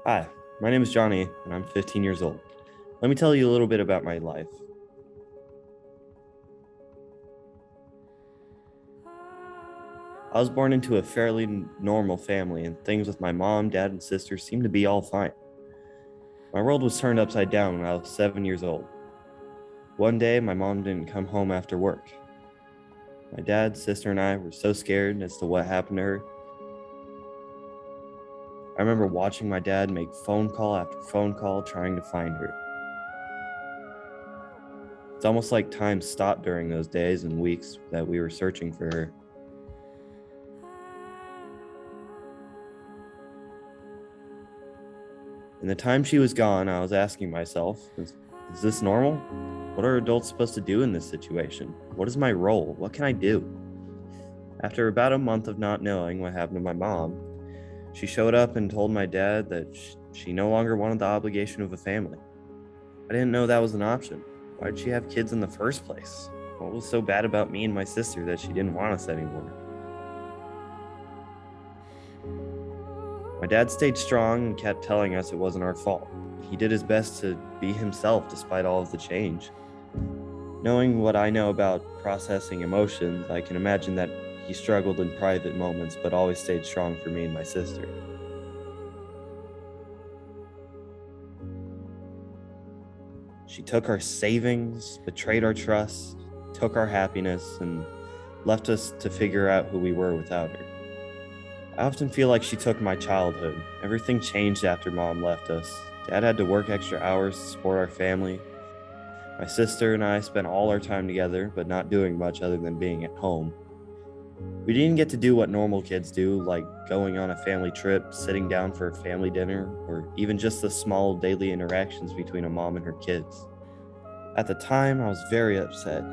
Hi, my name is Johnny, and I'm 15 years old. Let me tell you a little bit about my life. I was born into a fairly normal family, and things with my mom, dad, and sister seemed to be all fine. My world was turned upside down when I was 7 years old. One day, my mom didn't come home after work. My dad, sister, and I were so scared as to what happened to her. I remember watching my dad make phone call after phone call trying to find her. It's almost like time stopped during those days and weeks that we were searching for her. In the time she was gone, I was asking myself, is this normal? What are adults supposed to do in this situation? What is my role? What can I do? After about a month of not knowing what happened to my mom, she showed up and told my dad that she no longer wanted the obligation of a family. I didn't know that was an option. Why did she have kids in the first place? What was so bad about me and my sister that she didn't want us anymore? My dad stayed strong and kept telling us it wasn't our fault. He did his best to be himself despite all of the change. Knowing what I know about processing emotions, I can imagine that he struggled in private moments, but always stayed strong for me and my sister. She took our savings, betrayed our trust, took our happiness, and left us to figure out who we were without her. I often feel like she took my childhood. Everything changed after mom left us. Dad had to work extra hours to support our family. My sister and I spent all our time together, but not doing much other than being at home. We didn't get to do what normal kids do, like going on a family trip, sitting down for a family dinner, or even just the small daily interactions between a mom and her kids. At the time, I was very upset.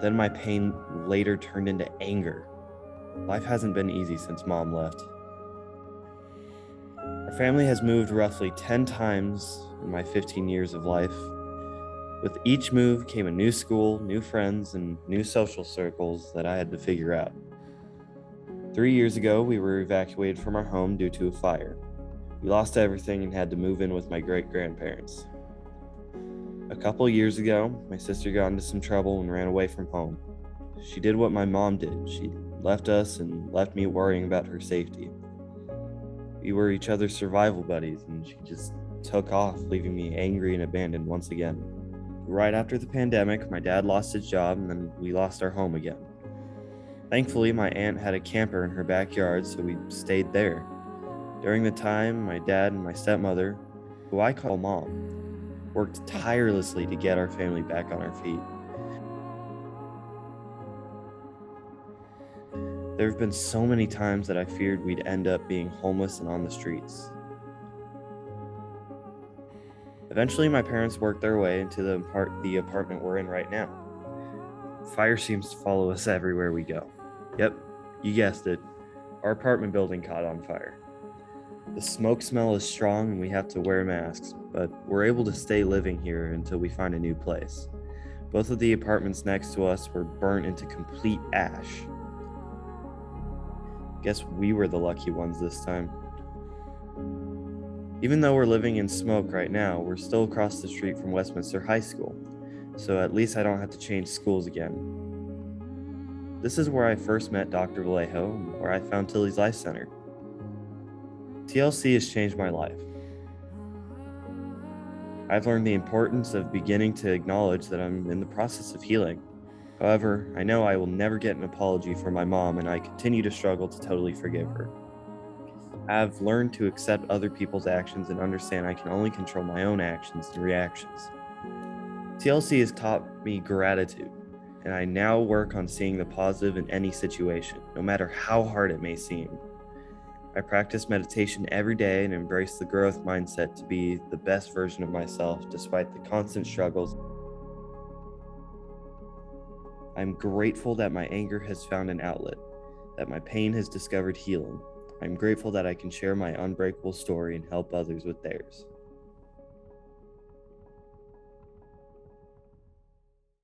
Then my pain later turned into anger. Life hasn't been easy since mom left. Our family has moved roughly 10 times in my 15 years of life. With each move came a new school, new friends, and new social circles that I had to figure out. 3 years ago, we were evacuated from our home due to a fire. We lost everything and had to move in with my great-grandparents. A couple years ago, my sister got into some trouble and ran away from home. She did what my mom did. She left us and left me worrying about her safety. We were each other's survival buddies, and she just took off, leaving me angry and abandoned once again. Right after the pandemic, my dad lost his job, and then we lost our home again. Thankfully, my aunt had a camper in her backyard, so we stayed there. During the time, my dad and my stepmother, who I call mom, worked tirelessly to get our family back on our feet. There have been so many times that I feared we'd end up being homeless and on the streets. Eventually, my parents worked their way into the apartment we're in right now. Fire seems to follow us everywhere we go. Yep, you guessed it. Our apartment building caught on fire. The smoke smell is strong and we have to wear masks, but we're able to stay living here until we find a new place. Both of the apartments next to us were burnt into complete ash. Guess we were the lucky ones this time. Even though we're living in smoke right now, we're still across the street from Westminster High School, so at least I don't have to change schools again. This is where I first met Dr. Vallejo and where I found Tilly's Life Center. TLC has changed my life. I've learned the importance of beginning to acknowledge that I'm in the process of healing. However, I know I will never get an apology from my mom, and I continue to struggle to totally forgive her. I've learned to accept other people's actions and understand I can only control my own actions and reactions. TLC has taught me gratitude, and I now work on seeing the positive in any situation, no matter how hard it may seem. I practice meditation every day and embrace the growth mindset to be the best version of myself despite the constant struggles. I'm grateful that my anger has found an outlet, that my pain has discovered healing. I'm grateful that I can share my unbreakable story and help others with theirs.